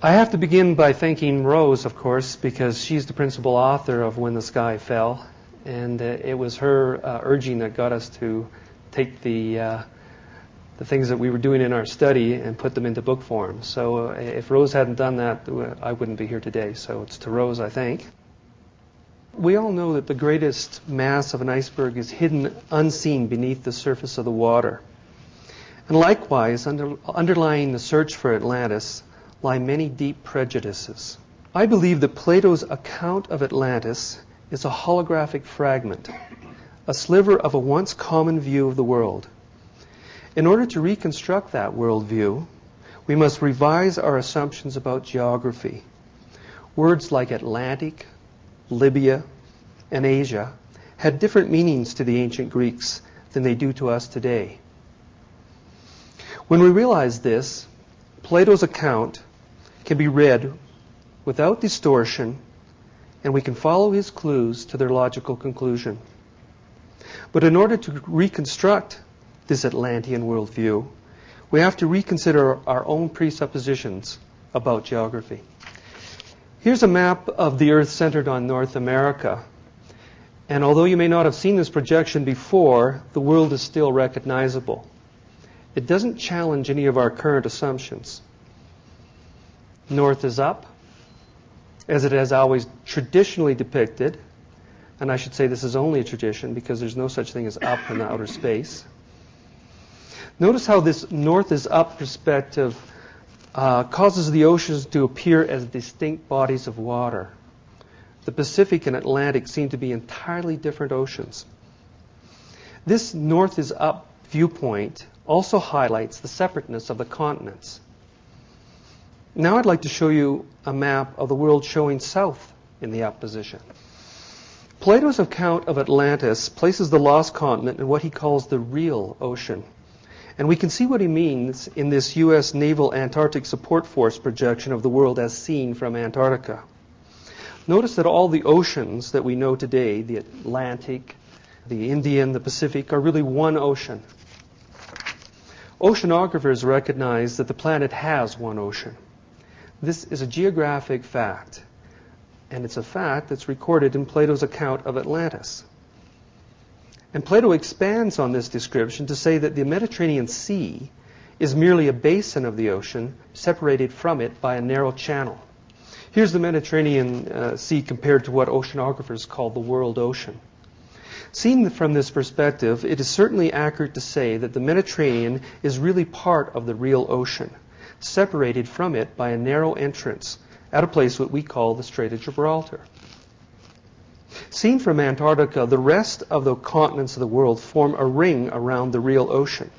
I have to begin by thanking Rose, of course, because she's the principal author of When the Sky Fell, and it was her urging that got us to take the things that we were doing in our study and put them into book form. So if Rose hadn't done that, I wouldn't be here today. So it's to Rose, I thank. We all know that the greatest mass of an iceberg is hidden unseen beneath the surface of the water. And likewise, underlying the search for Atlantis lie many deep prejudices. I believe that Plato's account of Atlantis is a holographic fragment, a sliver of a once common view of the world. In order to reconstruct that worldview, we must revise our assumptions about geography. Words like Atlantic, Libya, and Asia had different meanings to the ancient Greeks than they do to us today. When we realize this, Plato's account can be read without distortion, and we can follow his clues to their logical conclusion. But in order to reconstruct this Atlantean worldview, we have to reconsider our own presuppositions about geography. Here's a map of the Earth centered on North America. And although you may not have seen this projection before, the world is still recognizable. It doesn't challenge any of our current assumptions. North is up, as it has always traditionally depicted. And I should say this is only a tradition because there's no such thing as up in outer space. Notice how this north is up perspective causes the oceans to appear as distinct bodies of water. The Pacific and Atlantic seem to be entirely different oceans. This north is up viewpoint also highlights the separateness of the continents. Now I'd like to show you a map of the world showing south in the up position. Plato's account of Atlantis places the lost continent in what he calls the real ocean. And we can see what he means in this U.S. Naval Antarctic Support Force projection of the world as seen from Antarctica. Notice that all the oceans that we know today, the Atlantic, the Indian, the Pacific, are really one ocean. Oceanographers recognize that the planet has one ocean. This is a geographic fact, and it's a fact that's recorded in Plato's account of Atlantis. And Plato expands on this description to say that the Mediterranean Sea is merely a basin of the ocean separated from it by a narrow channel. Here's the Mediterranean Sea compared to what oceanographers call the world ocean. Seen from this perspective, it is certainly accurate to say that the Mediterranean is really part of the real ocean, separated from it by a narrow entrance at a place what we call the Strait of Gibraltar. Seen from Antarctica, the rest of the continents of the world form a ring around the real ocean.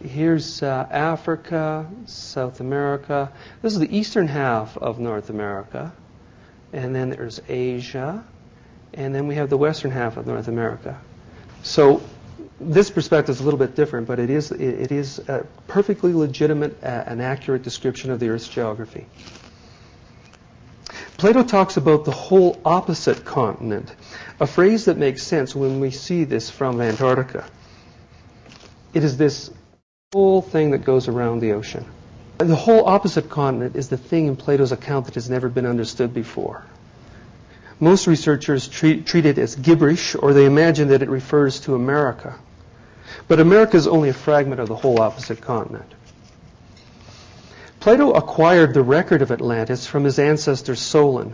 Here's Africa, South America. This is the eastern half of North America. And then there's Asia. And then we have the western half of North America. So this perspective is a little bit different, but it is a perfectly legitimate and accurate description of the Earth's geography. Plato talks about the whole opposite continent, a phrase that makes sense when we see this from Antarctica. It is this whole thing that goes around the ocean. And the whole opposite continent is the thing in Plato's account that has never been understood before. Most researchers treat it as gibberish, or they imagine that it refers to America. But America is only a fragment of the whole opposite continent. Plato acquired the record of Atlantis from his ancestor Solon.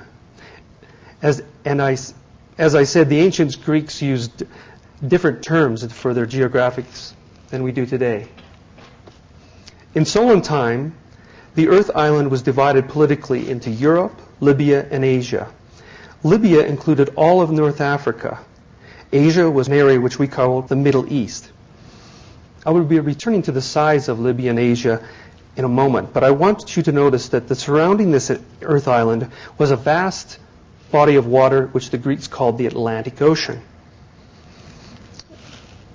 As I said, the ancient Greeks used different terms for their geographics than we do today. In Solon time, the Earth island was divided politically into Europe, Libya, and Asia. Libya included all of North Africa. Asia was an area which we call the Middle East. I will be returning to the size of Libya and Asia in a moment, but I want you to notice that surrounding this Earth island was a vast body of water which the Greeks called the Atlantic Ocean.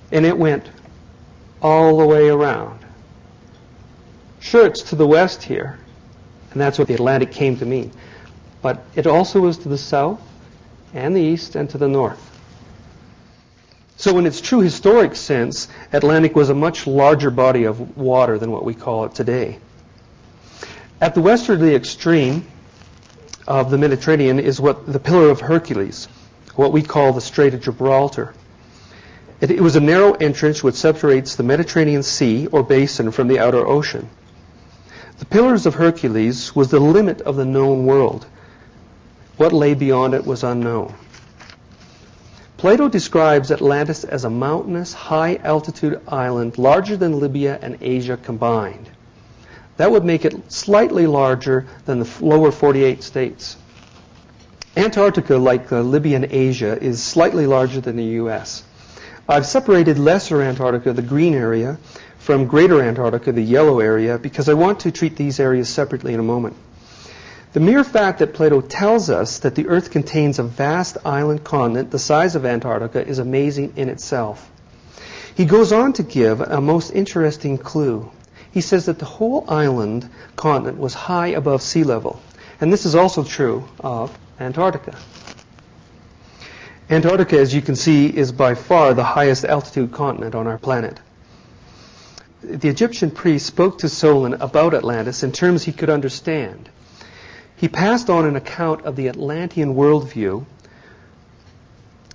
And it went all the way around. Sure, it's to the west here, and that's what the Atlantic came to mean. But it also was to the south and the east and to the north. So in its true historic sense, Atlantic was a much larger body of water than what we call it today. At the westerly extreme of the Mediterranean is what the Pillar of Hercules, what we call the Strait of Gibraltar. It was a narrow entrance which separates the Mediterranean Sea or basin from the outer ocean. The Pillars of Hercules was the limit of the known world. What lay beyond it was unknown. Plato describes Atlantis as a mountainous, high-altitude island larger than Libya and Asia combined. That would make it slightly larger than the lower 48 states. Antarctica, like Libya and Asia, is slightly larger than the U.S. I've separated Lesser Antarctica, the green area, from Greater Antarctica, the yellow area, because I want to treat these areas separately in a moment. The mere fact that Plato tells us that the Earth contains a vast island continent the size of Antarctica is amazing in itself. He goes on to give a most interesting clue. He says that the whole island continent was high above sea level. And this is also true of Antarctica. Antarctica, as you can see, is by far the highest altitude continent on our planet. The Egyptian priest spoke to Solon about Atlantis in terms he could understand. He passed on an account of the Atlantean worldview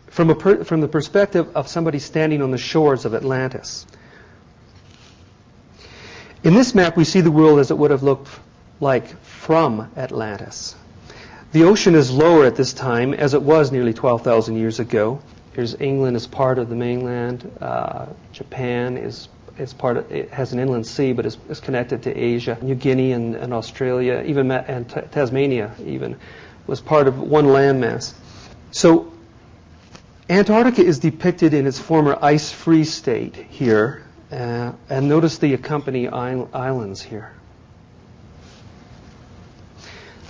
from the perspective of somebody standing on the shores of Atlantis. In this map, we see the world as it would have looked like from Atlantis. The ocean is lower at this time, as it was nearly 12,000 years ago. Here's England as part of the mainland. Japan is it has an inland sea, but is connected to Asia. New Guinea and Australia, and Tasmania even, was part of one landmass. So Antarctica is depicted in its former ice-free state here. And notice the accompanying islands here.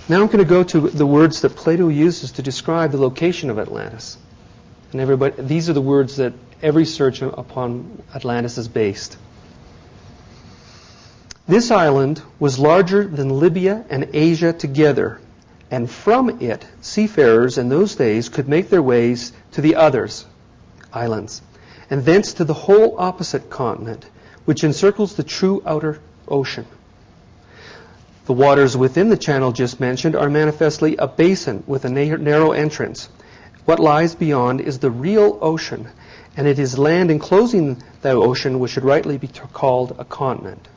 Now I'm going to go to the words that Plato uses to describe the location of Atlantis. And these are the words that every search upon Atlantis is based. This island was larger than Libya and Asia together, and from it seafarers in those days could make their ways to the others, islands, and thence to the whole opposite continent, which encircles the true outer ocean. The waters within the channel just mentioned are manifestly a basin with a narrow entrance. What lies beyond is the real ocean, and it is land enclosing the ocean which should rightly be called a continent.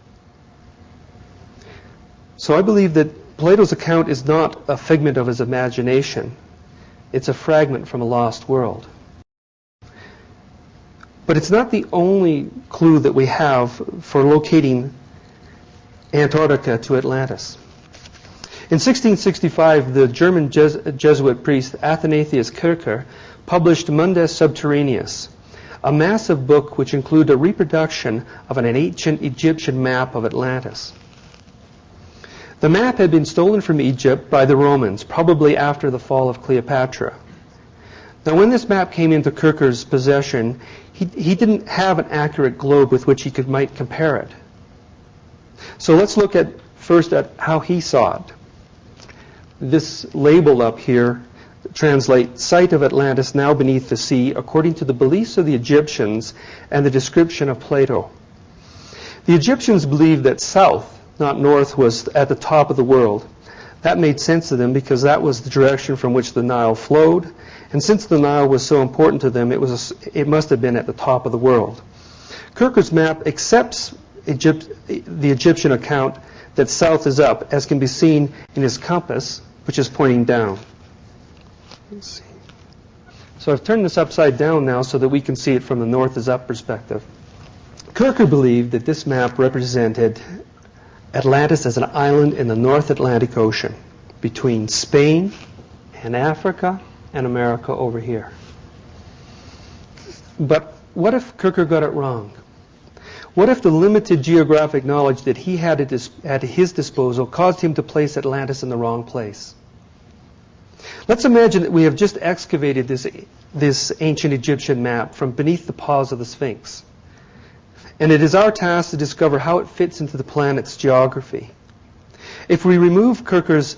So I believe that Plato's account is not a figment of his imagination. It's a fragment from a lost world. But it's not the only clue that we have for locating Antarctica to Atlantis. In 1665, the German Jesuit priest Athanasius Kircher published Mundus Subterraneus, a massive book which included a reproduction of an ancient Egyptian map of Atlantis. The map had been stolen from Egypt by the Romans, probably after the fall of Cleopatra. Now, when this map came into Kircher's possession, he didn't have an accurate globe with which he might compare it. So let's look first at how he saw it. This label up here translates site of Atlantis now beneath the sea according to the beliefs of the Egyptians and the description of Plato. The Egyptians believed that south, not north, was at the top of the world. That made sense to them because that was the direction from which the Nile flowed. And since the Nile was so important to them, it must have been at the top of the world. Kircher's map accepts the Egyptian account that south is up, as can be seen in his compass, which is pointing down. Let's see. So I've turned this upside down now so that we can see it from the north is up perspective. Kircher believed that this map represented Atlantis as an island in the North Atlantic Ocean between Spain and Africa and America over here. But what if Kircher got it wrong? What if the limited geographic knowledge that he had at his disposal caused him to place Atlantis in the wrong place? Let's imagine that we have just excavated this ancient Egyptian map from beneath the paws of the Sphinx. And it is our task to discover how it fits into the planet's geography. If we remove Kircher's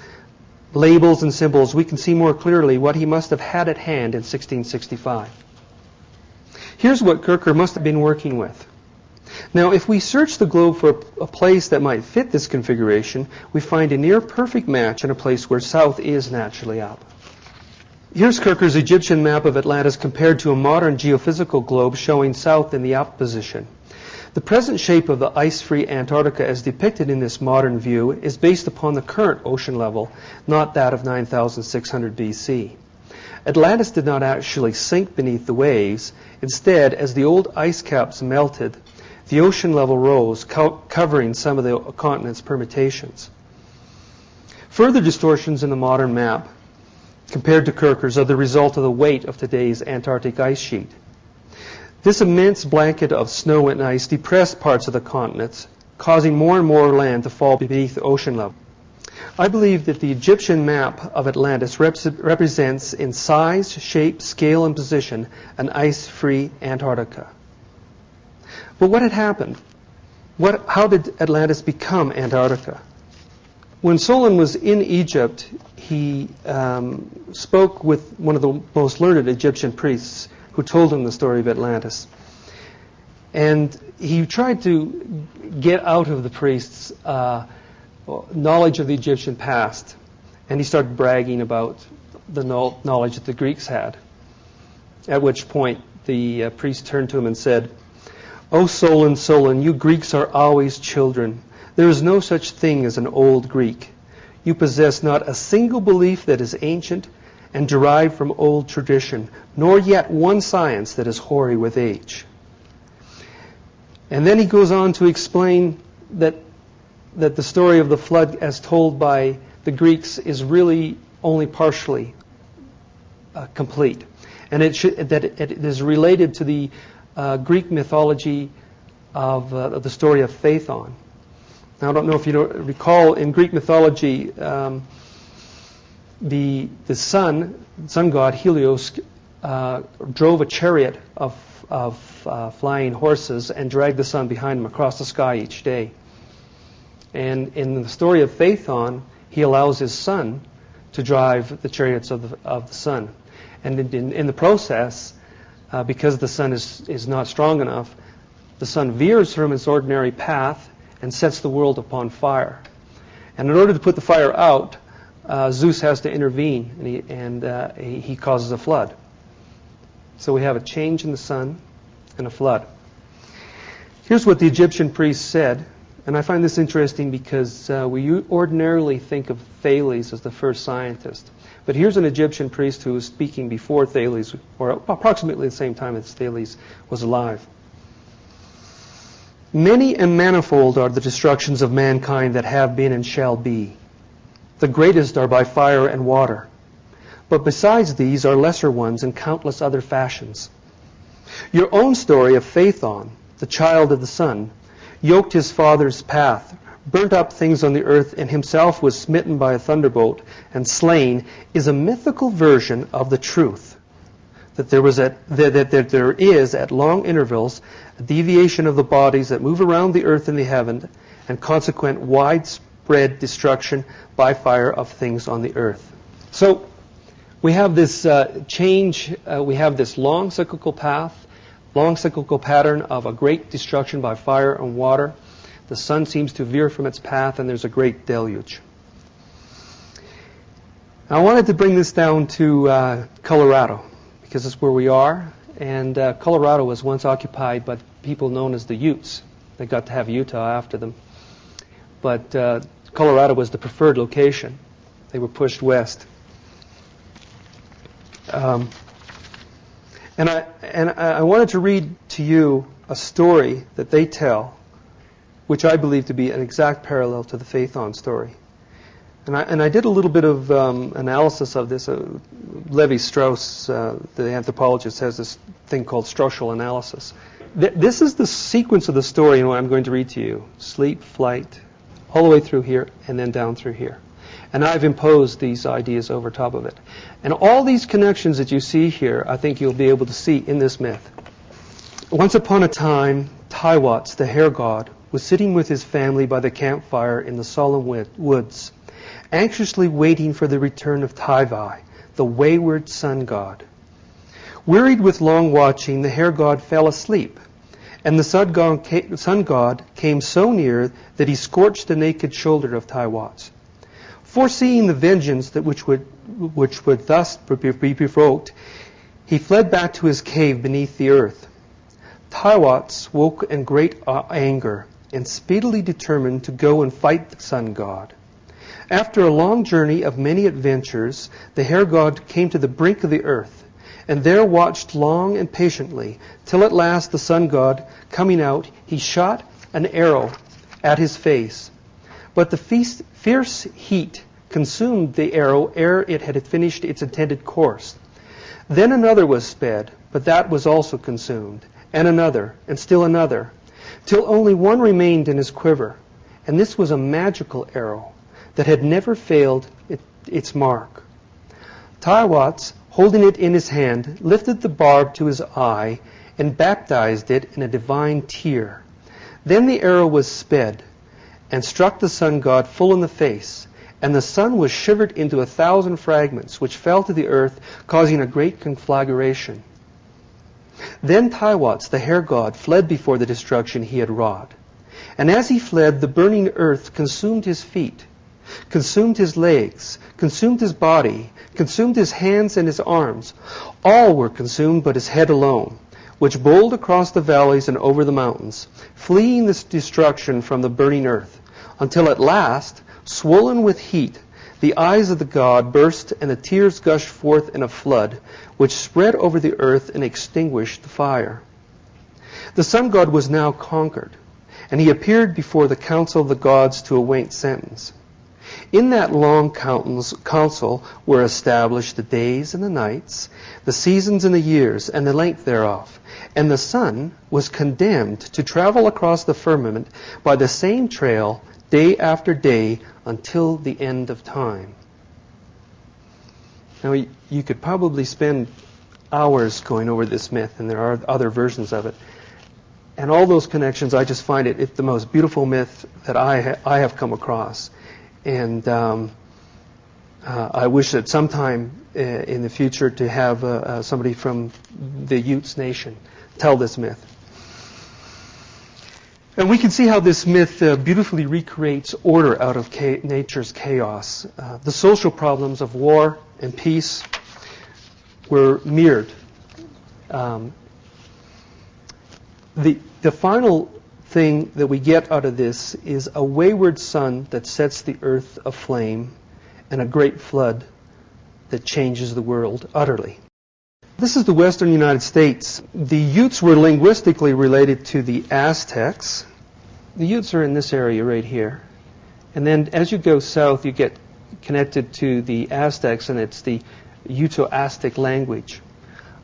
labels and symbols, we can see more clearly what he must have had at hand in 1665. Here's what Kircher must have been working with. Now, if we search the globe for a place that might fit this configuration, we find a near-perfect match in a place where south is naturally up. Here's Kirker's Egyptian map of Atlantis compared to a modern geophysical globe showing south in the up position. The present shape of the ice-free Antarctica as depicted in this modern view is based upon the current ocean level, not that of 9,600 BC. Atlantis did not actually sink beneath the waves. Instead, as the old ice caps melted, the ocean level rose, covering some of the continent's permutations. Further distortions in the modern map, compared to Kirker's, are the result of the weight of today's Antarctic ice sheet. This immense blanket of snow and ice depressed parts of the continents, causing more and more land to fall beneath the ocean level. I believe that the Egyptian map of Atlantis represents in size, shape, scale, and position an ice-free Antarctica. But what had happened? How did Atlantis become Antarctica? When Solon was in Egypt, he spoke with one of the most learned Egyptian priests who told him the story of Atlantis. And he tried to get out of the priest's knowledge of the Egyptian past. And he started bragging about the knowledge that the Greeks had. At which point the priest turned to him and said, "O Solon, Solon, you Greeks are always children. There is no such thing as an old Greek. You possess not a single belief that is ancient and derived from old tradition, nor yet one science that is hoary with age." And then he goes on to explain that the story of the flood as told by the Greeks is really only partially complete. And that it is related to the Greek mythology of the story of Phaethon. Now, I don't know if you recall, in Greek mythology, the sun god Helios drove a chariot of flying horses and dragged the sun behind him across the sky each day. And in the story of Phaethon, he allows his son to drive the chariots of the sun. And in the process, because the sun is not strong enough, the sun veers from its ordinary path and sets the world upon fire. And in order to put the fire out, Zeus has to intervene, and he causes a flood. So we have a change in the sun and a flood. Here's what the Egyptian priest said, and I find this interesting because we ordinarily think of Thales as the first scientist. But here's an Egyptian priest who was speaking before Thales, or approximately the same time as Thales was alive. "Many and manifold are the destructions of mankind that have been and shall be. The greatest are by fire and water. But besides these are lesser ones in countless other fashions. Your own story of Phaethon, the child of the sun, yoked his father's path, burnt up things on the earth, and himself was smitten by a thunderbolt and slain, is a mythical version of the truth that there is at long intervals a deviation of the bodies that move around the earth and the heaven, and consequent widespread destruction by fire of things on the earth." So we have this change, we have this long cyclical pattern of a great destruction by fire and water. The sun seems to veer from its path, and there's a great deluge. I wanted to bring this down to Colorado, because it's where we are. And Colorado was once occupied by people known as the Utes. They got to have Utah after them. But Colorado was the preferred location. They were pushed west. And I wanted to read to you a story that they tell, which I believe to be an exact parallel to the Phaethon story. And I did a little bit of analysis of this. Levi-Strauss, the anthropologist, has this thing called structural analysis. This is the sequence of the story and what I'm going to read to you. Sleep, flight, all the way through here, and then down through here. And I've imposed these ideas over top of it. And all these connections that you see here, I think you'll be able to see in this myth. Once upon a time, Taiwats, the hair god, was sitting with his family by the campfire in the solemn woods, anxiously waiting for the return of Taivai, the wayward sun god. Wearied with long watching, the hair god fell asleep, And the sun god came so near that he scorched the naked shoulder of Tiwats. Foreseeing the vengeance that which would thus be provoked, he fled back to his cave beneath the earth. Tiwats woke in great anger and speedily determined to go and fight the sun god. After a long journey of many adventures, the hare god came to the brink of the earth, and there watched long and patiently, till at last the sun god, coming out, he shot an arrow at his face. But the fierce heat consumed the arrow ere it had finished its intended course. Then another was sped, but that was also consumed, and another, and still another, till only one remained in his quiver, and this was a magical arrow that had never failed its mark. Tiwats, holding it in his hand, lifted the barb to his eye and baptized it in a divine tear. Then the arrow was sped and struck the sun god full in the face, and the sun was shivered into 1,000 fragments, which fell to the earth, causing a great conflagration. Then Tiwats, the hare god, fled before the destruction he had wrought. And as he fled, the burning earth consumed his feet, consumed his legs, consumed his body, consumed his hands and his arms. All were consumed but his head alone, which bowled across the valleys and over the mountains, fleeing this destruction from the burning earth, until at last, swollen with heat, the eyes of the god burst and the tears gushed forth in a flood, which spread over the earth and extinguished the fire. The sun god was now conquered, and he appeared before the council of the gods to await sentence. In that long council were established the days and the nights, the seasons and the years, and the length thereof. And the sun was condemned to travel across the firmament by the same trail day after day until the end of time. Now, you could probably spend hours going over this myth, and there are other versions of it. And all those connections, I just find it the most beautiful myth that I have come across. And I wish that sometime in the future to have somebody from the Utes Nation tell this myth. And we can see how this myth beautifully recreates order out of nature's chaos. The social problems of war and peace were mirrored. The final thing that we get out of this is a wayward sun that sets the earth aflame and a great flood that changes the world utterly. This is the western United States. The Utes were linguistically related to the Aztecs. The Utes are in this area right here. And then as you go south, you get connected to the Aztecs, and it's the Uto-Aztec language.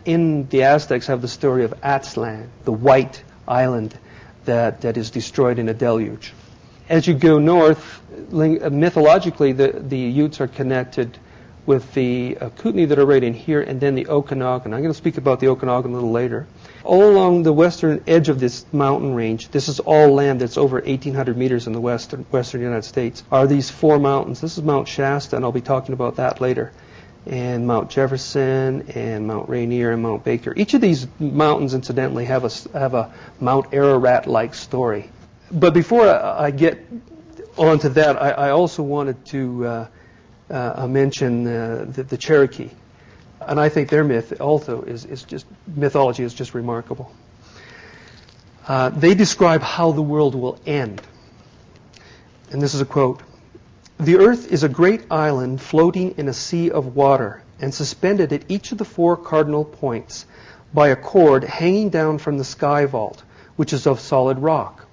In the Aztecs have the story of Aztlan, the white island that is destroyed in a deluge. As you go north, mythologically, the Utes are connected with the Kootenai that are right in here, and then the Okanagan. I'm going to speak about the Okanagan a little later. All along the western edge of this mountain range, this is all land that's over 1,800 meters in the western United States, are these four mountains. This is Mount Shasta, and I'll be talking about that later, and Mount Jefferson, and Mount Rainier, and Mount Baker. Each of these mountains, incidentally, have a Mount Ararat-like story. But before I get onto that, I also wanted to mention the Cherokee. And I think their myth also mythology is just remarkable. They describe how the world will end. And this is a quote. "The earth is a great island floating in a sea of water and suspended at each of the four cardinal points by a cord hanging down from the sky vault, which is of solid rock.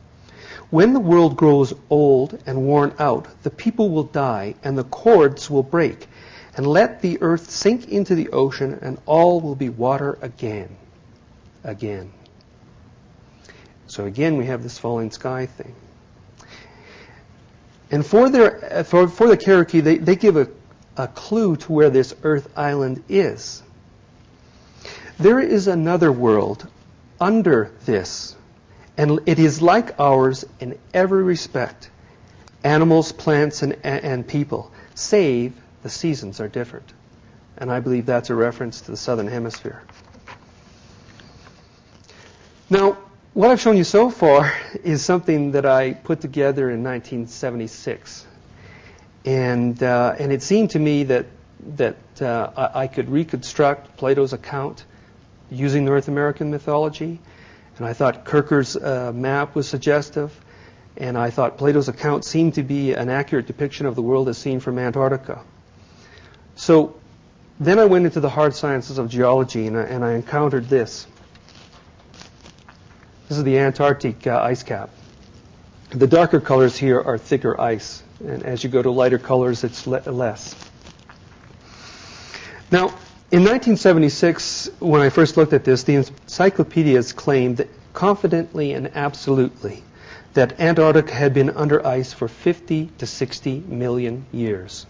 When the world grows old and worn out, the people will die and the cords will break, and let the earth sink into the ocean, and all will be water again." Again. So again, we have this falling sky thing. And for the Cherokee, they give a clue to where this Earth island is. There is another world under this, and it is like ours in every respect. Animals, plants, and people, save the seasons are different. And I believe that's a reference to the Southern Hemisphere. Now, What I've shown you so far is something that I put together in 1976. And it seemed to me that I could reconstruct Plato's account using North American mythology. And I thought Kirker's map was suggestive. And I thought Plato's account seemed to be an accurate depiction of the world as seen from Antarctica. So then I went into the hard sciences of geology, and I encountered this. This is the Antarctic ice cap. The darker colors here are thicker ice, and as you go to lighter colors, it's less. Now, in 1976, when I first looked at this, the encyclopedias claimed that confidently and absolutely that Antarctica had been under ice for 50 to 60 million years.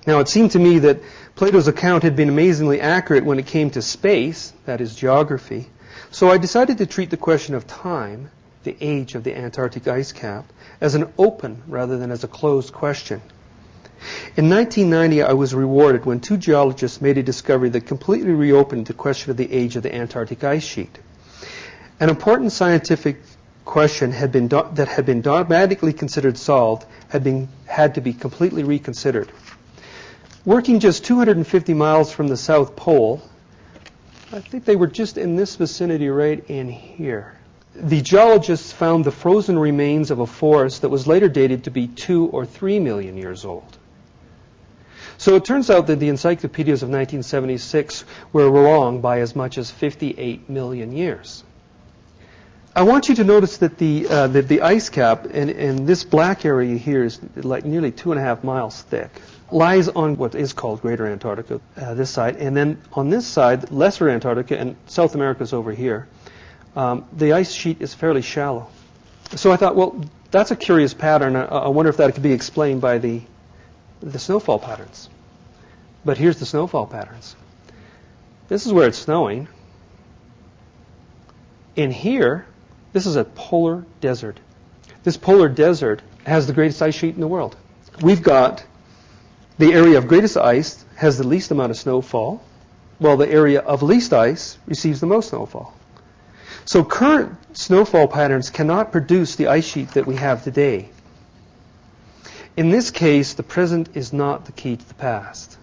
Now, it seemed to me that Plato's account had been amazingly accurate when it came to space, that is, geography. So I decided to treat the question of time, the age of the Antarctic ice cap, as an open rather than as a closed question. In 1990, I was rewarded when two geologists made a discovery that completely reopened the question of the age of the Antarctic ice sheet. An important scientific question that had been dogmatically considered solved had to be completely reconsidered. Working just 250 miles from the South Pole, I think they were just in this vicinity right in here, the geologists found the frozen remains of a forest that was later dated to be 2 or 3 million years old. So it turns out that the encyclopedias of 1976 were wrong by as much as 58 million years. I want you to notice that the ice cap, and this black area here is like nearly 2.5 miles thick, lies on what is called Greater Antarctica, this side, and then on this side, Lesser Antarctica, and South America's over here. The ice sheet is fairly shallow. So I thought, well, that's a curious pattern. I wonder if that could be explained by the snowfall patterns. But here's the snowfall patterns. This is where it's snowing. In here, this is a polar desert. This polar desert has the greatest ice sheet in the world. We've got the area of greatest ice has the least amount of snowfall, while the area of least ice receives the most snowfall. So current snowfall patterns cannot produce the ice sheet that we have today. In this case, the present is not the key to the past.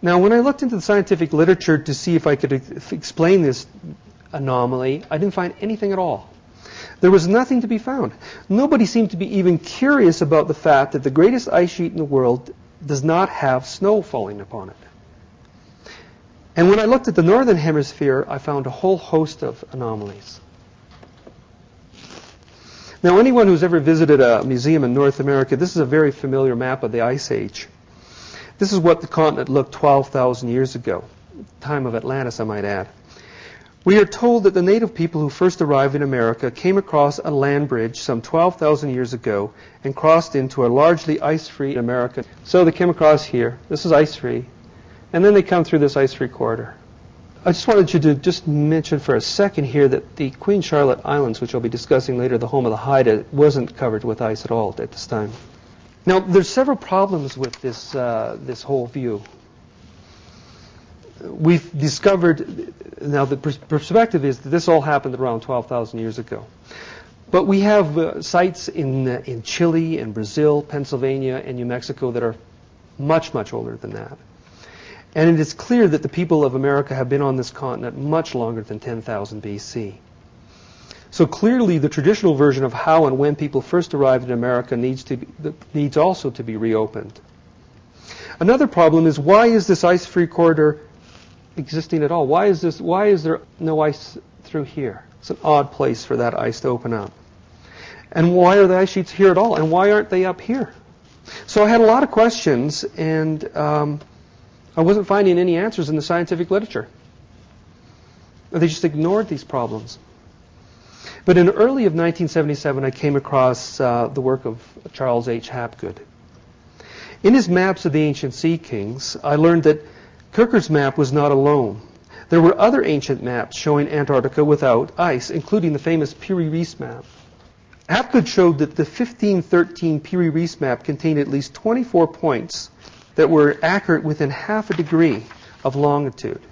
Now, when I looked into the scientific literature to see if I could explain this anomaly, I didn't find anything at all. There was nothing to be found. Nobody seemed to be even curious about the fact that the greatest ice sheet in the world does not have snow falling upon it. And when I looked at the northern hemisphere, I found a whole host of anomalies. Now, anyone who's ever visited a museum in North America, this is a very familiar map of the Ice Age. This is what the continent looked 12,000 years ago, time of Atlantis, I might add. We are told that the native people who first arrived in America came across a land bridge some 12,000 years ago and crossed into a largely ice-free America. So they came across here. This is ice-free. And then they come through this ice-free corridor. I just wanted you to just mention for a second here that the Queen Charlotte Islands, which I'll be discussing later, the home of the Haida, wasn't covered with ice at all at this time. Now, there's several problems with this whole view. We've discovered, now the perspective is that this all happened around 12,000 years ago. But we have sites in Chile and Brazil, Pennsylvania, and New Mexico that are much, much older than that. And it is clear that the people of America have been on this continent much longer than 10,000 BC. So clearly the traditional version of how and when people first arrived in America needs also to be reopened. Another problem is, why is this ice-free corridor existing at all? Why is there no ice through here? It's an odd place for that ice to open up. And why are the ice sheets here at all? And why aren't they up here? So I had a lot of questions, and I wasn't finding any answers in the scientific literature. They just ignored these problems. But in early of 1977, I came across the work of Charles H. Hapgood. In his maps of the ancient sea kings, I learned that Kirker's map was not alone. There were other ancient maps showing Antarctica without ice, including the famous Piri-Reis map. Hapgood showed that the 1513 Piri-Reis map contained at least 24 points that were accurate within half a degree of longitude.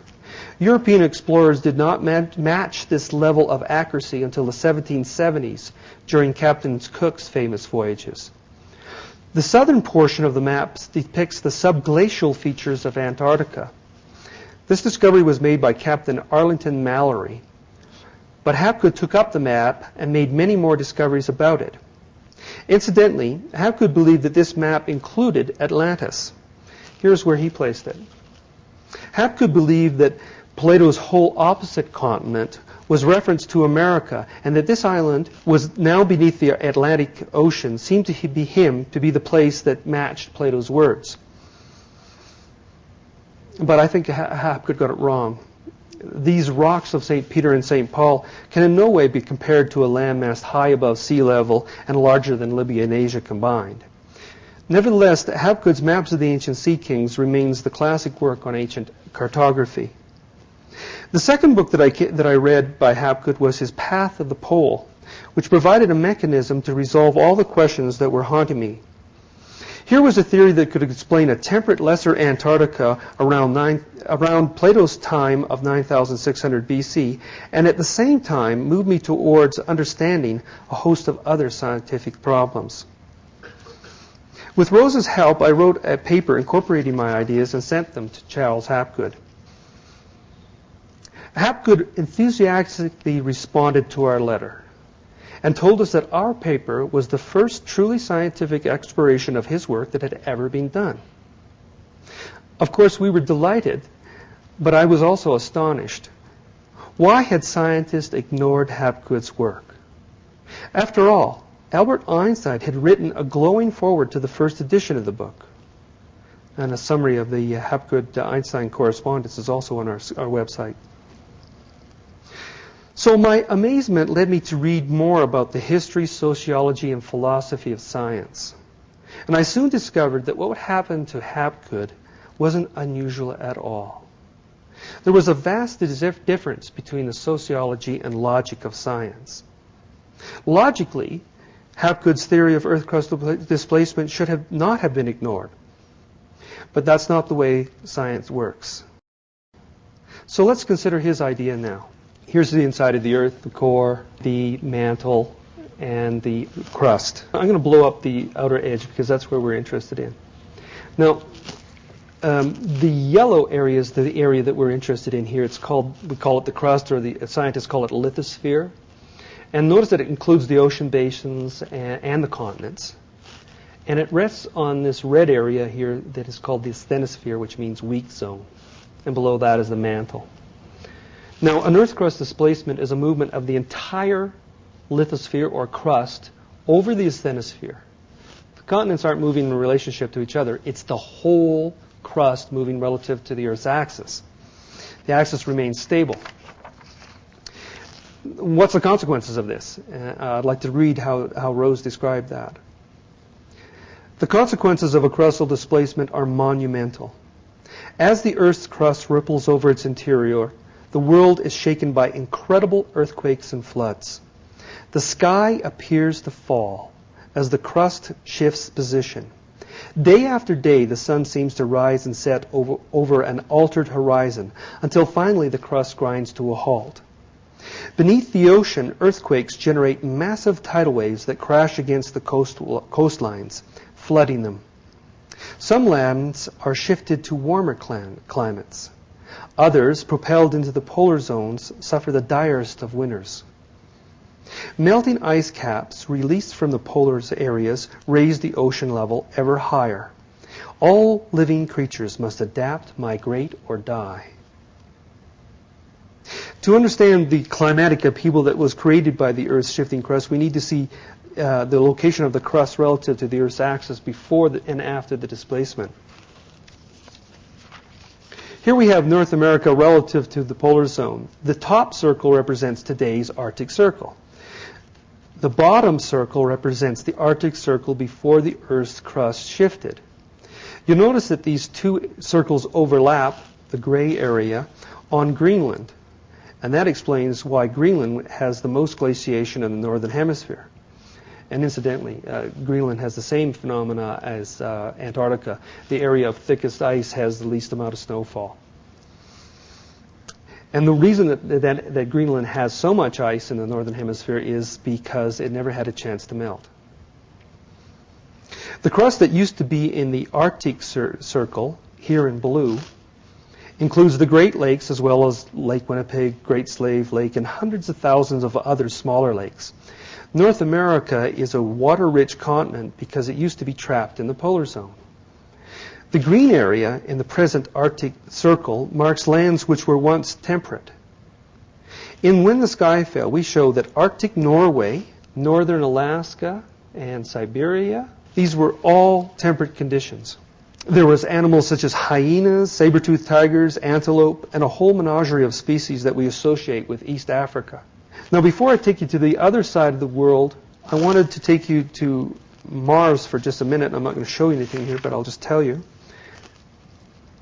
European explorers did not match this level of accuracy until the 1770s during Captain Cook's famous voyages. The southern portion of the map depicts the subglacial features of Antarctica. This discovery was made by Captain Arlington Mallory, but Hapgood took up the map and made many more discoveries about it. Incidentally, Hapgood believed that this map included Atlantis. Here's where he placed it. Hapgood believed that Plato's whole opposite continent was reference to America, and that this island was now beneath the Atlantic Ocean seemed to be the place that matched Plato's words. But I think Hapgood got it wrong. These rocks of St. Peter and St. Paul can in no way be compared to a landmass high above sea level and larger than Libya and Asia combined. Nevertheless, Hapgood's Maps of the Ancient Sea Kings remains the classic work on ancient cartography. The second book that I read by Hapgood was his Path of the Pole, which provided a mechanism to resolve all the questions that were haunting me. Here was a theory that could explain a temperate lesser Antarctica around Plato's time of 9,600 BC, and at the same time move me towards understanding a host of other scientific problems. With Rose's help, I wrote a paper incorporating my ideas and sent them to Charles Hapgood. Hapgood enthusiastically responded to our letter and told us that our paper was the first truly scientific exploration of his work that had ever been done. Of course, we were delighted, but I was also astonished. Why had scientists ignored Hapgood's work? After all, Albert Einstein had written a glowing foreword to the first edition of the book. And a summary of the Hapgood-Einstein correspondence is also on our website. So my amazement led me to read more about the history, sociology, and philosophy of science. And I soon discovered that what happened to Hapgood wasn't unusual at all. There was a vast difference between the sociology and logic of science. Logically, Hapgood's theory of Earth crustal displacement should not have been ignored. But that's not the way science works. So let's consider his idea now. Here's the inside of the Earth, the core, the mantle, and the crust. I'm going to blow up the outer edge because that's where we're interested in. Now, the yellow area is the area that we're interested in here. We call it the crust, or the scientists call it lithosphere. And notice that it includes the ocean basins and the continents. And it rests on this red area here that is called the asthenosphere, which means weak zone. And below that is the mantle. Now, an Earth crust displacement is a movement of the entire lithosphere or crust over the asthenosphere. The continents aren't moving in relationship to each other. It's the whole crust moving relative to the Earth's axis. The axis remains stable. What's the consequences of this? I'd like to read how Rose described that. The consequences of a crustal displacement are monumental. As the Earth's crust ripples over its interior, the world is shaken by incredible earthquakes and floods. The sky appears to fall as the crust shifts position. Day after day, the sun seems to rise and set over an altered horizon until finally the crust grinds to a halt. Beneath the ocean, earthquakes generate massive tidal waves that crash against the coastlines, flooding them. Some lands are shifted to warmer climates. Others, propelled into the polar zones, suffer the direst of winters. Melting ice caps released from the polar areas raise the ocean level ever higher. All living creatures must adapt, migrate, or die. To understand the climatic upheaval that was created by the Earth's shifting crust, we need to see the location of the crust relative to the Earth's axis before and after the displacement. Here we have North America relative to the polar zone. The top circle represents today's Arctic Circle. The bottom circle represents the Arctic Circle before the Earth's crust shifted. You'll notice that these two circles overlap, the gray area, on Greenland. And that explains why Greenland has the most glaciation in the northern hemisphere. And incidentally, Greenland has the same phenomena as Antarctica. The area of thickest ice has the least amount of snowfall. And the reason that Greenland has so much ice in the northern hemisphere is because it never had a chance to melt. The crust that used to be in the Arctic Circle, here in blue, includes the Great Lakes as well as Lake Winnipeg, Great Slave Lake, and hundreds of thousands of other smaller lakes. North America is a water-rich continent because it used to be trapped in the polar zone. The green area in the present Arctic Circle marks lands which were once temperate. In When the Sky Fell, we show that Arctic Norway, northern Alaska, and Siberia, these were all temperate conditions. There was animals such as hyenas, saber-toothed tigers, antelope, and a whole menagerie of species that we associate with East Africa. Now, before I take you to the other side of the world, I wanted to take you to Mars for just a minute. I'm not going to show you anything here, but I'll just tell you.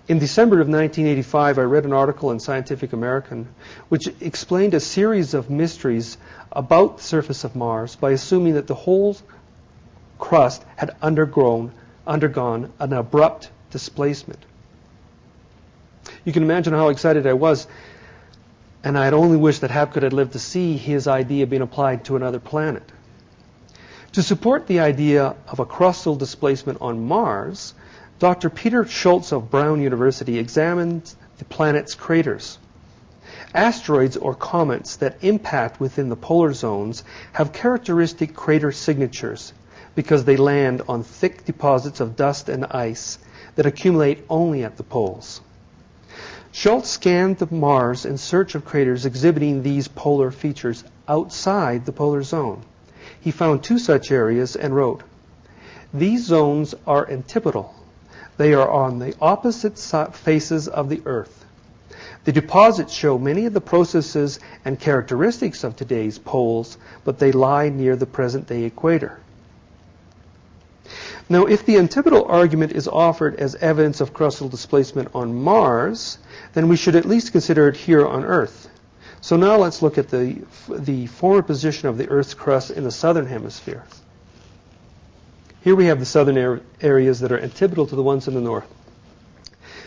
In December of 1985, I read an article in Scientific American which explained a series of mysteries about the surface of Mars by assuming that the whole crust had undergone an abrupt displacement. You can imagine how excited I was, and I had only wished that Hapgood had lived to see his idea being applied to another planet. To support the idea of a crustal displacement on Mars, Dr. Peter Schultz of Brown University examined the planet's craters. Asteroids or comets that impact within the polar zones have characteristic crater signatures because they land on thick deposits of dust and ice that accumulate only at the poles. Schultz scanned the Mars in search of craters exhibiting these polar features outside the polar zone. He found 2 such areas and wrote, "These zones are antipodal. They are on the opposite faces of the Earth. The deposits show many of the processes and characteristics of today's poles, but they lie near the present-day equator." Now, if the antipodal argument is offered as evidence of crustal displacement on Mars, then we should at least consider it here on Earth. So now let's look at the former position of the Earth's crust in the southern hemisphere. Here we have the southern areas that are antipodal to the ones in the north.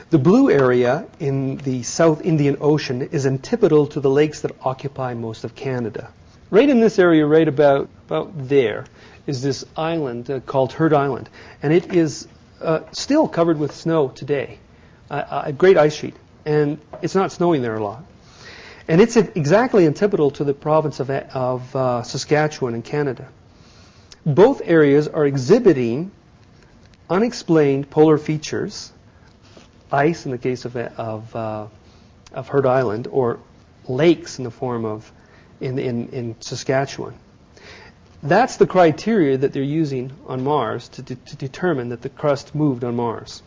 The blue area in the South Indian Ocean is antipodal to the lakes that occupy most of Canada. Right in this area, right about there, is this island called Heard Island. And it is still covered with snow today, a great ice sheet. And it's not snowing there a lot. And it's exactly antipodal to the province of Saskatchewan in Canada. Both areas are exhibiting unexplained polar features, ice in the case of Heard Island, or lakes in the form of in Saskatchewan. That's the criteria that they're using on Mars to determine that the crust moved on Mars.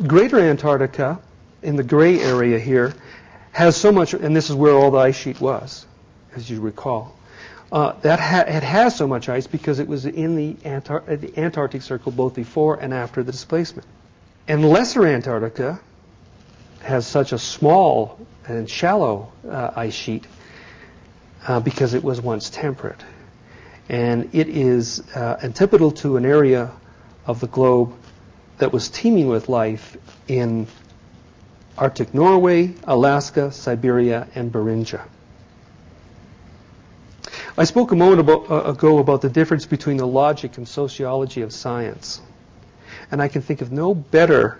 Greater Antarctica, in the gray area here, has so much, and this is where all the ice sheet was, as you recall. It has so much ice because it was in the Antarctic Circle both before and after the displacement. And Lesser Antarctica has such a small and shallow ice sheet because it was once temperate. And it is antipodal to an area of the globe that was teeming with life in Arctic Norway, Alaska, Siberia, and Beringia. I spoke a moment ago about the difference between the logic and sociology of science. And I can think of no better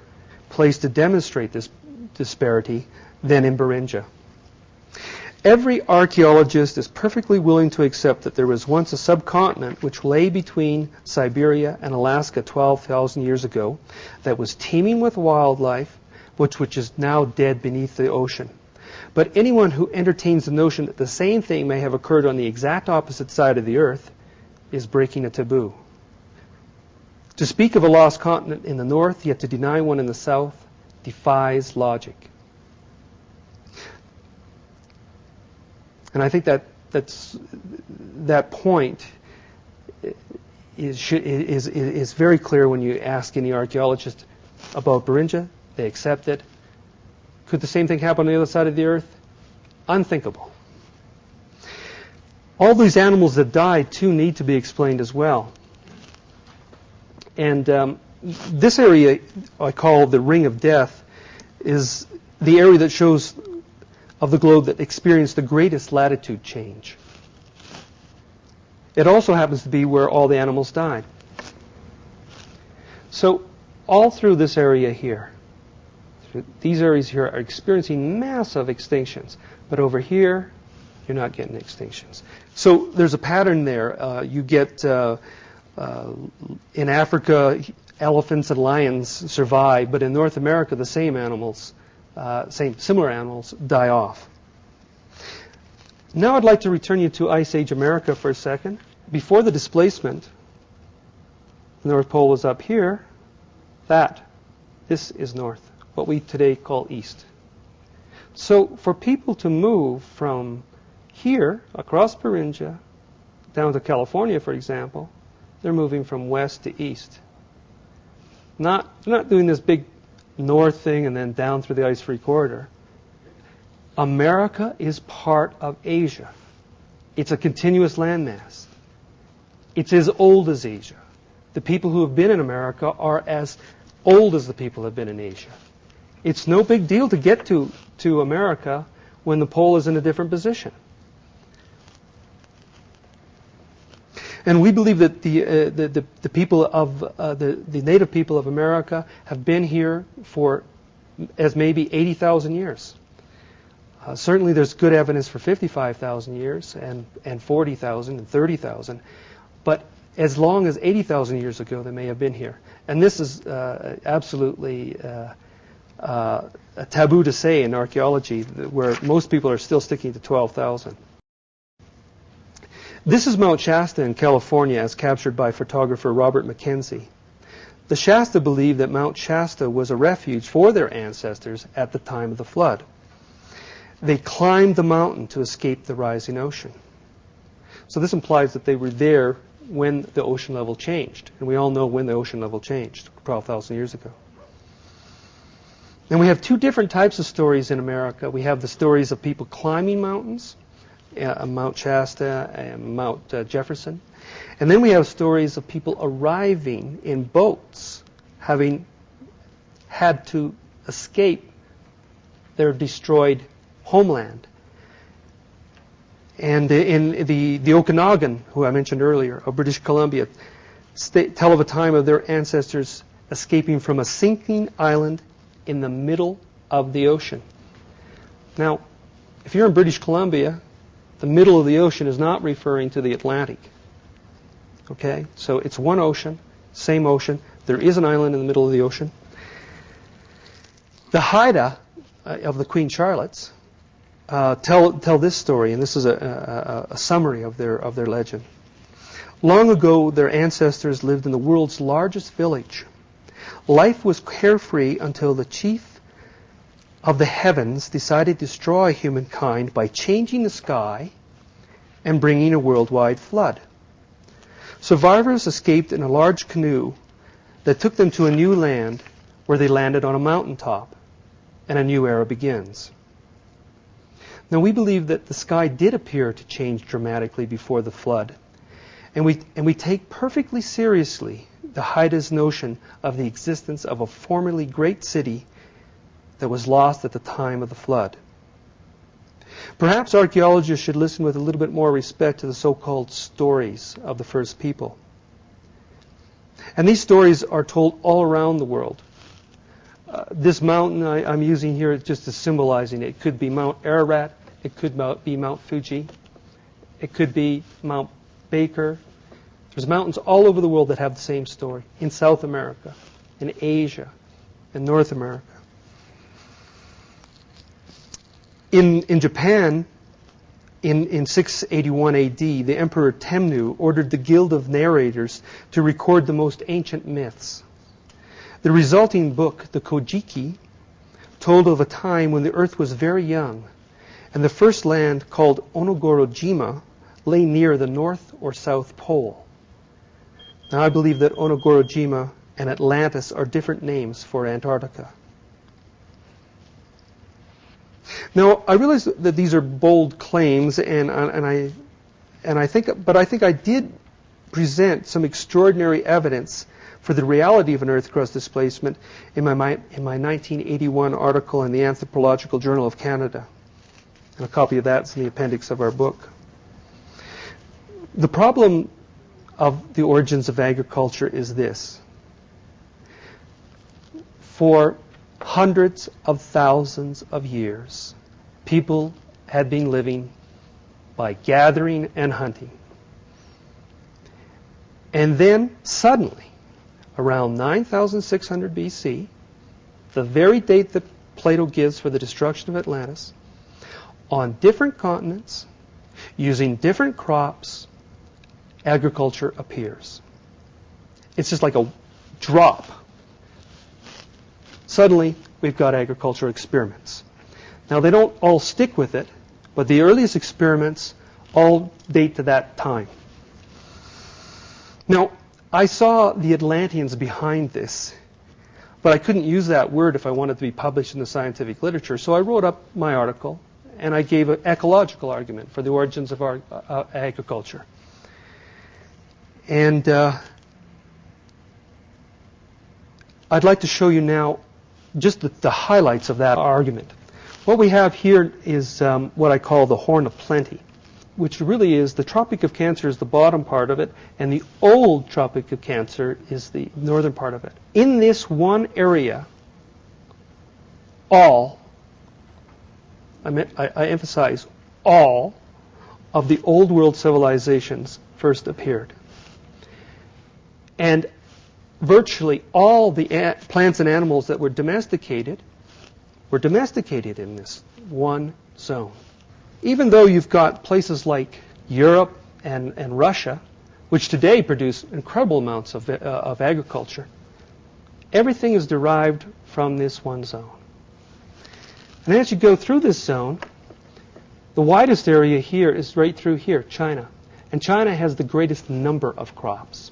place to demonstrate this disparity than in Beringia. Every archaeologist is perfectly willing to accept that there was once a subcontinent which lay between Siberia and Alaska 12,000 years ago that was teeming with wildlife, which is now dead beneath the ocean. But anyone who entertains the notion that the same thing may have occurred on the exact opposite side of the Earth is breaking a taboo. To speak of a lost continent in the north, yet to deny one in the south, defies logic. And I think that point is very clear when you ask any archaeologist about Beringia. They accept it. Could the same thing happen on the other side of the Earth? Unthinkable. All these animals that died, too, need to be explained as well. And this area I call the Ring of Death is the area that shows of the globe that experienced the greatest latitude change. It also happens to be where all the animals died. So all through this area here, these areas here are experiencing massive extinctions. But over here, you're not getting extinctions. So there's a pattern there. You get, in Africa, elephants and lions survive, but in North America, the same animals, similar animals, die off. Now I'd like to return you to Ice Age America for a second. Before the displacement, the North Pole was up here. This is north, what we today call east. So for people to move from here, across Beringia, down to California, for example, they're moving from west to east. They're not doing this big north thing and then down through the ice-free corridor. America is part of Asia. It's a continuous landmass. It's as old as Asia. The people who have been in America are as old as the people who have been in Asia. It's no big deal to get to America when the pole is in a different position. And we believe that the people of the native people of America have been here for as maybe 80,000 years. Certainly, there's good evidence for 55,000 years and 40,000 and 30,000, but as long as 80,000 years ago, they may have been here. And this is absolutely a taboo to say in archaeology, where most people are still sticking to 12,000. This is Mount Shasta in California, as captured by photographer Robert Mackenzie. The Shasta believed that Mount Shasta was a refuge for their ancestors at the time of the flood. They climbed the mountain to escape the rising ocean. So this implies that they were there when the ocean level changed. And we all know when the ocean level changed, 12,000 years ago. And we have two different types of stories in America. We have the stories of people climbing mountains, Mount Shasta and Mount Jefferson. And then we have stories of people arriving in boats, having had to escape their destroyed homeland. And in the Okanagan, who I mentioned earlier, of British Columbia, tell of a time of their ancestors escaping from a sinking island in the middle of the ocean. Now, if you're in British Columbia, the middle of the ocean is not referring to the Atlantic. Okay? So it's one ocean, same ocean. There is an island in the middle of the ocean. The Haida of the Queen Charlottes tell this story, and this is a summary of their legend. Long ago, their ancestors lived in the world's largest village. Life was carefree until the chief of the heavens decided to destroy humankind by changing the sky and bringing a worldwide flood. Survivors escaped in a large canoe that took them to a new land where they landed on a mountaintop, and a new era begins. Now, we believe that the sky did appear to change dramatically before the flood, and we take perfectly seriously the Haida's notion of the existence of a formerly great city that was lost at the time of the flood. Perhaps archaeologists should listen with a little bit more respect to the so-called stories of the first people. And these stories are told all around the world. This mountain I'm using here just as symbolizing it. It could be Mount Ararat. It could be Mount Fuji. It could be Mount Baker. There's mountains all over the world that have the same story. In South America, in Asia, in North America. In Japan, in 681 AD, the Emperor Temmu ordered the Guild of Narrators to record the most ancient myths. The resulting book, the Kojiki, told of a time when the earth was very young, and the first land, called Onogorojima, lay near the North or South Pole. Now, I believe that Onogorojima and Atlantis are different names for Antarctica. Now, I realize that these are bold claims, and I think I did present some extraordinary evidence for the reality of an Earth crust displacement in my 1981 article in the Anthropological Journal of Canada. And a copy of that's in the appendix of our book. The problem of the origins of agriculture is this. For hundreds of thousands of years, people had been living by gathering and hunting. And then suddenly, around 9,600 BC, the very date that Plato gives for the destruction of Atlantis, on different continents, using different crops, agriculture appears. It's just like a drop. Suddenly, we've got agricultural experiments. Now, they don't all stick with it, but the earliest experiments all date to that time. Now, I saw the Atlanteans behind this, but I couldn't use that word if I wanted to be published in the scientific literature, so I wrote up my article, and I gave an ecological argument for the origins of our agriculture. And I'd like to show you now just the highlights of that argument. What we have here is what I call the Horn of Plenty, which really is the Tropic of Cancer is the bottom part of it, and the old Tropic of Cancer is the northern part of it. In this one area, all, I emphasize, all of the old world civilizations first appeared. And virtually all the plants and animals that were domesticated in this one zone. Even though you've got places like Europe and Russia, which today produce incredible amounts of agriculture, everything is derived from this one zone. And as you go through this zone, the widest area here is right through here, China. And China has the greatest number of crops.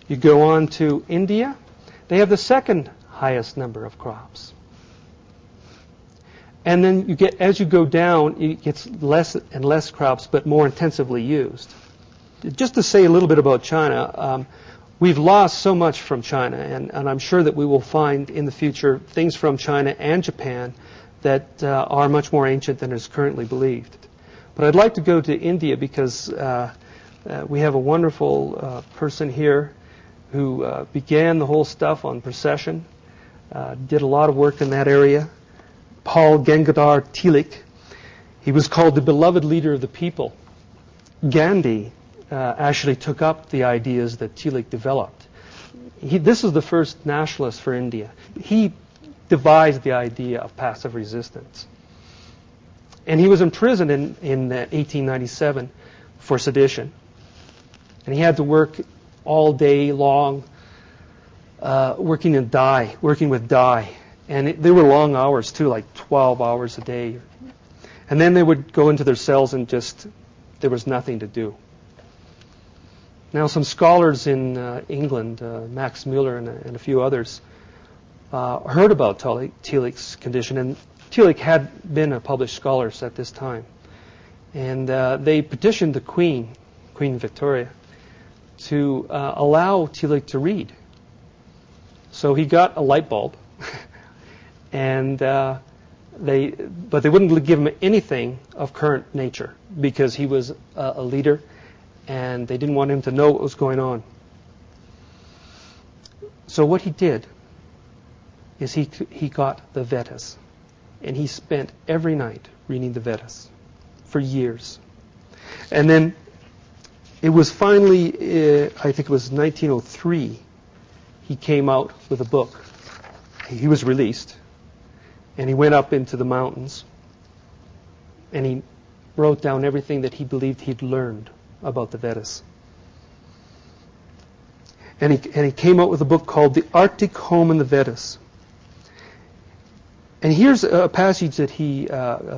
You go on to India, they have the second highest number of crops. And then as you go down, it gets less and less crops, but more intensively used. Just to say a little bit about China, we've lost so much from China, and I'm sure that we will find in the future things from China and Japan that are much more ancient than is currently believed. But I'd like to go to India because we have a wonderful person here who began the whole stuff on precession, did a lot of work in that area. Paul Gangadhar Tilak. He was called the beloved leader of the people. Gandhi actually took up the ideas that Tilak developed. This is the first nationalist for India. He devised the idea of passive resistance. And he was imprisoned in 1897 for sedition. And he had to work all day long, working with dye. And they were long hours, too, like 12 hours a day. And then they would go into their cells and there was nothing to do. Now, some scholars in England, Max Muller and a few others, heard about Tilak's condition. And Tilak had been a published scholar at this time. And they petitioned the Queen Victoria, to allow Tilak to read. So he got a light bulb. And but they wouldn't give him anything of current nature because he was a leader, and they didn't want him to know what was going on. So what he did is he got the Vedas, and he spent every night reading the Vedas for years. And then it was finally, I think it was 1903, he came out with a book. He was released. And he went up into the mountains, and he wrote down everything that he believed he'd learned about the Vedas. And he came out with a book called The Arctic Home in the Vedas. And here's a passage that he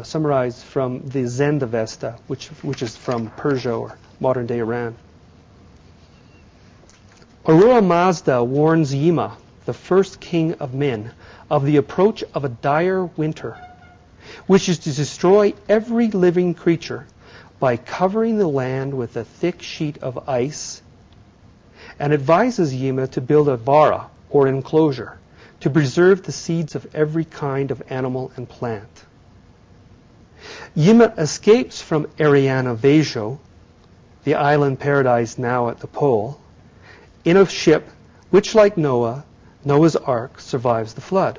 summarized from the Zend-Avesta, which is from Persia or modern-day Iran. Ahura Mazda warns Yima, the first king of men, of the approach of a dire winter, which is to destroy every living creature by covering the land with a thick sheet of ice and advises Yima to build a vara, or enclosure, to preserve the seeds of every kind of animal and plant. Yima escapes from Arianavejo, the island paradise now at the pole, in a ship which, like Noah's Ark, survives the flood.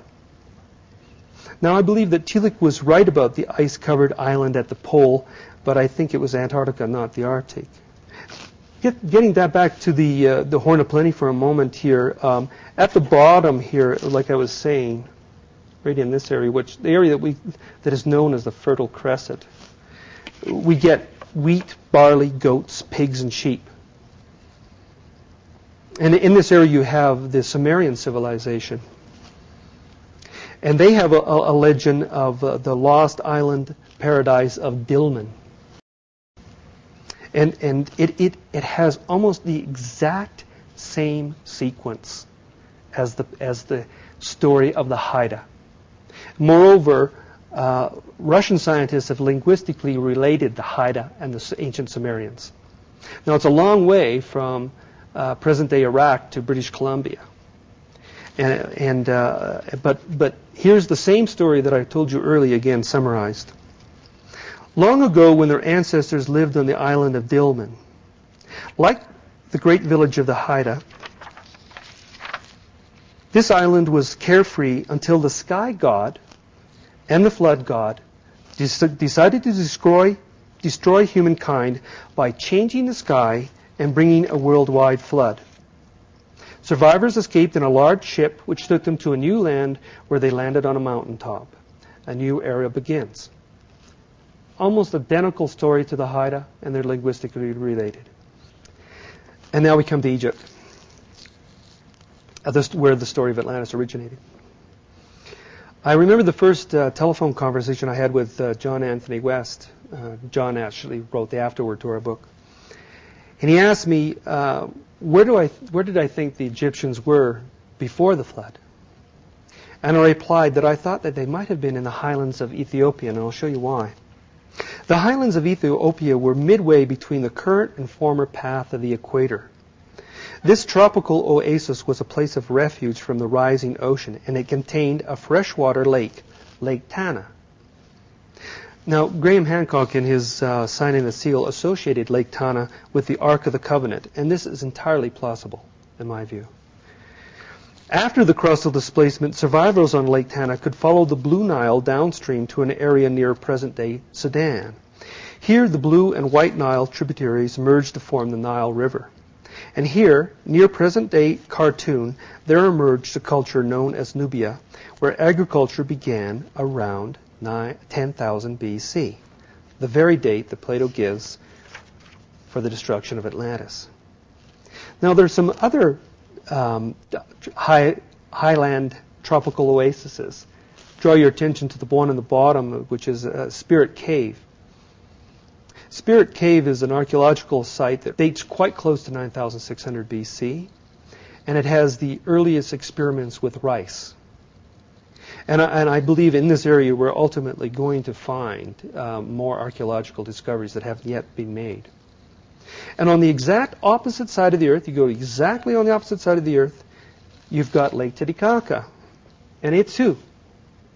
Now, I believe that Tillich was right about the ice-covered island at the pole, but I think it was Antarctica, not the Arctic. Getting that back to the Horn of Plenty for a moment here, at the bottom here, like I was saying, right in this area, which the area that is known as the Fertile Crescent, we get wheat, barley, goats, pigs, and sheep. And in this area you have the Sumerian civilization. And they have a legend of the lost island paradise of Dilmun. And it has almost the exact same sequence as the story of the Haida. Moreover, Russian scientists have linguistically related the Haida and the ancient Sumerians. Now, it's a long way from present-day Iraq to British Columbia. But here's the same story that I told you earlier, again summarized. Long ago, when their ancestors lived on the island of Dilmun, like the great village of the Haida, this island was carefree until the sky god and the flood god decided to destroy humankind by changing the sky and bringing a worldwide flood. Survivors escaped in a large ship which took them to a new land where they landed on a mountaintop. A new era begins. Almost identical story to the Haida, and they're linguistically related. And now we come to Egypt, where the story of Atlantis originated. I remember the first telephone conversation I had with John Anthony West. John actually wrote the afterword to our book. And he asked me, where did I think the Egyptians were before the flood? And I replied that I thought that they might have been in the highlands of Ethiopia, and I'll show you why. The highlands of Ethiopia were midway between the current and former path of the equator. This tropical oasis was a place of refuge from the rising ocean, and it contained a freshwater lake, Lake Tana. Now, Graham Hancock, in his Signing the Seal, associated Lake Tana with the Ark of the Covenant, and this is entirely plausible, in my view. After the crustal displacement, survivors on Lake Tana could follow the Blue Nile downstream to an area near present-day Sudan. Here, the Blue and White Nile tributaries merged to form the Nile River. And here, near present-day Khartoum, there emerged a culture known as Nubia, where agriculture began around 10,000 BC, the very date that Plato gives for the destruction of Atlantis. Now, there's some other highland tropical oases. Draw your attention to the one on the bottom, which is Spirit Cave. Spirit Cave is an archaeological site that dates quite close to 9,600 BC, and it has the earliest experiments with rice. And I believe in this area we're ultimately going to find more archaeological discoveries that haven't yet been made. And on the exact opposite side of the earth, you go exactly on the opposite side of the earth, you've got Lake Titicaca. And it too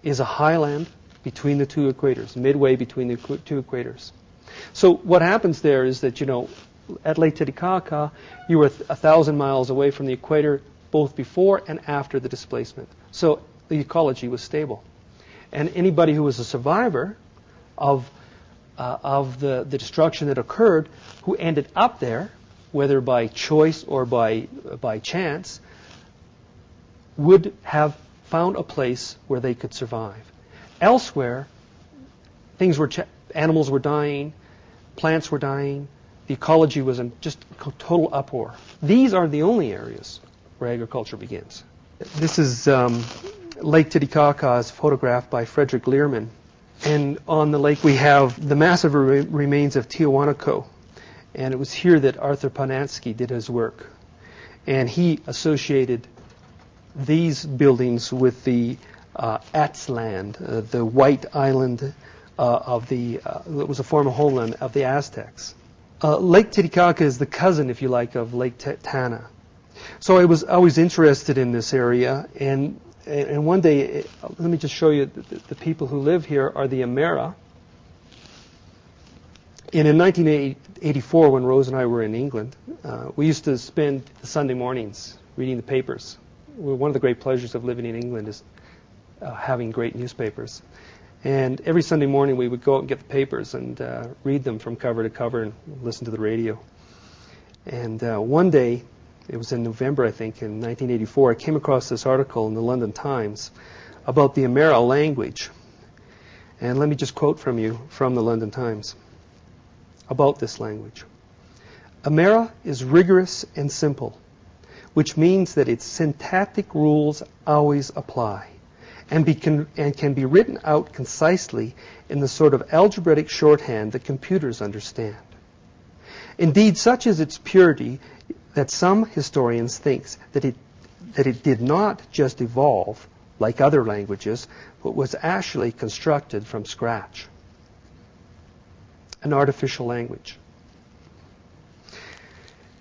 is a highland between the two equators, midway between the two equators. So what happens there is that, at Lake Titicaca, you were 1,000 miles away from the equator, both before and after the displacement. So the ecology was stable. And anybody who was a survivor of the destruction that occurred, who ended up there, whether by choice or by chance, would have found a place where they could survive. Elsewhere, animals were dying, plants were dying, the ecology was in just total uproar. These are the only areas where agriculture begins. This is Lake Titicaca, as photographed by Frederick Learman. And on the lake we have the massive remains of Tiahuanaco. And it was here that Arthur Panansky did his work. And he associated these buildings with the Atzland, the white island that was a former homeland of the Aztecs. Lake Titicaca is the cousin, if you like, of Lake Tana. So I was always interested in this area, and one day, let me just show you, the people who live here are the Amera. And in 1984, when Rose and I were in England, we used to spend the Sunday mornings reading the papers. One of the great pleasures of living in England is having great newspapers. And every Sunday morning we would go out and get the papers and read them from cover to cover and listen to the radio. And one day, it was in November, I think, in 1984, I came across this article in the London Times about the Amera language. And let me just quote from you from the London Times about this language. Amera is rigorous and simple, which means that its syntactic rules always apply and can be written out concisely in the sort of algebraic shorthand that computers understand. Indeed, such is its purity that some historians think that it did not just evolve like other languages, but was actually constructed from scratch. An artificial language.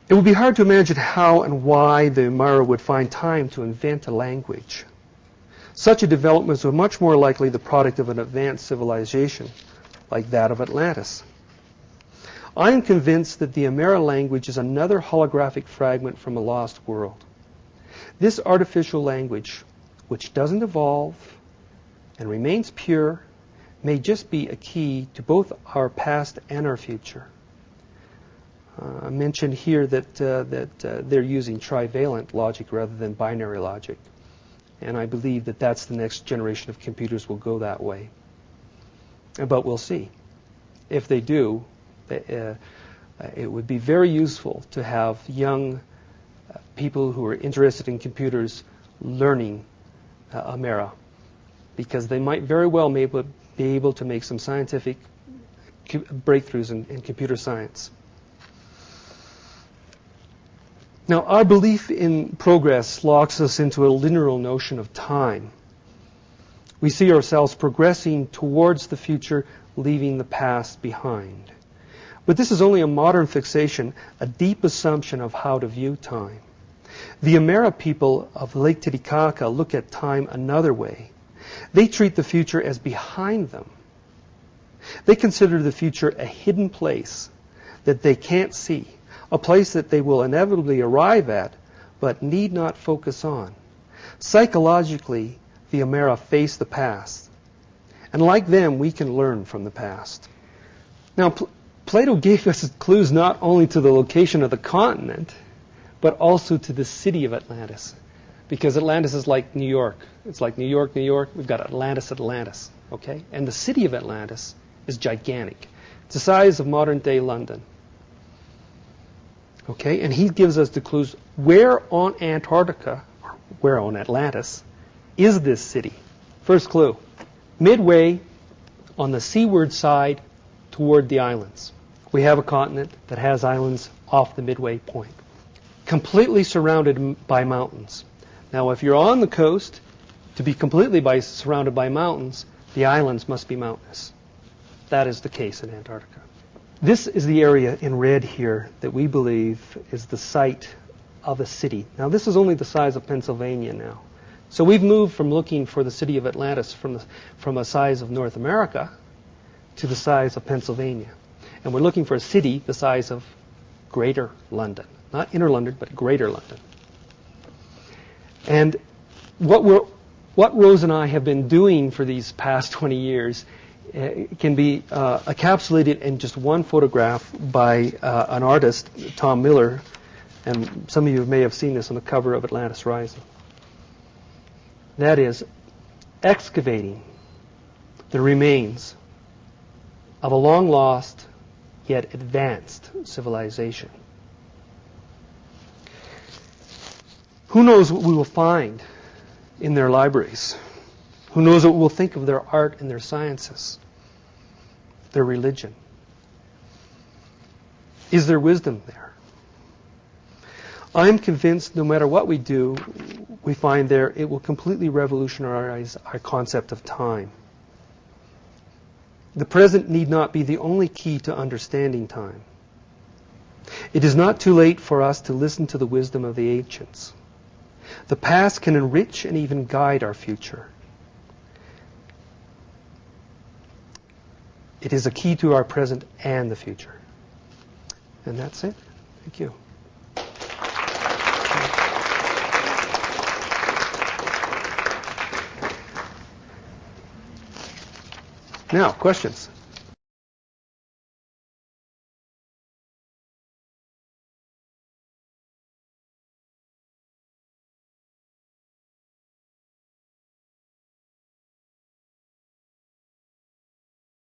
It would be hard to imagine how and why the Amera would find time to invent a language. Such a development was much more likely the product of an advanced civilization like that of Atlantis. I am convinced that the Amera language is another holographic fragment from a lost world. This artificial language, which doesn't evolve and remains pure, may just be a key to both our past and our future. I mentioned here that they're using trivalent logic rather than binary logic. And I believe that that's the next generation of computers will go that way. But we'll see. If they do, it would be very useful to have young people who are interested in computers learning Amera, because they might very well be able to make some scientific breakthroughs in computer science. Now, our belief in progress locks us into a linear notion of time. We see ourselves progressing towards the future, leaving the past behind. But this is only a modern fixation, a deep assumption of how to view time. The Amera people of Lake Titicaca look at time another way. They treat the future as behind them. They consider the future a hidden place that they can't see, a place that they will inevitably arrive at, but need not focus on. Psychologically, the Amera face the past. And like them, we can learn from the past. Now, Plato gave us clues not only to the location of the continent, but also to the city of Atlantis. Because Atlantis is like New York. It's like New York, New York. We've got Atlantis, Atlantis. Okay? And the city of Atlantis is gigantic. It's the size of modern-day London. Okay? And he gives us the clues. Where on Antarctica, or where on Atlantis, is this city? First clue. Midway on the seaward side toward the islands. We have a continent that has islands off the midway point. Completely surrounded by mountains. Now, if you're on the coast, to be completely surrounded by mountains, the islands must be mountainous. That is the case in Antarctica. This is the area in red here that we believe is the site of a city. Now, this is only the size of Pennsylvania now. So we've moved from looking for the city of Atlantis from a size of North America to the size of Pennsylvania. And we're looking for a city the size of Greater London. Not Inner London, but Greater London. And what Rose and I have been doing for these past 20 years can be encapsulated in just one photograph by an artist, Tom Miller. And some of you may have seen this on the cover of Atlantis Rising. That is excavating the remains of a long-lost yet advanced civilization. Who knows what we will find in their libraries? Who knows what we'll think of their art and their sciences, their religion? Is there wisdom there? I'm convinced no matter what we do, we find there, it will completely revolutionize our concept of time. The present need not be the only key to understanding time. It is not too late for us to listen to the wisdom of the ancients. The past can enrich and even guide our future. It is a key to our present and the future. And that's it. Thank you. Now, questions?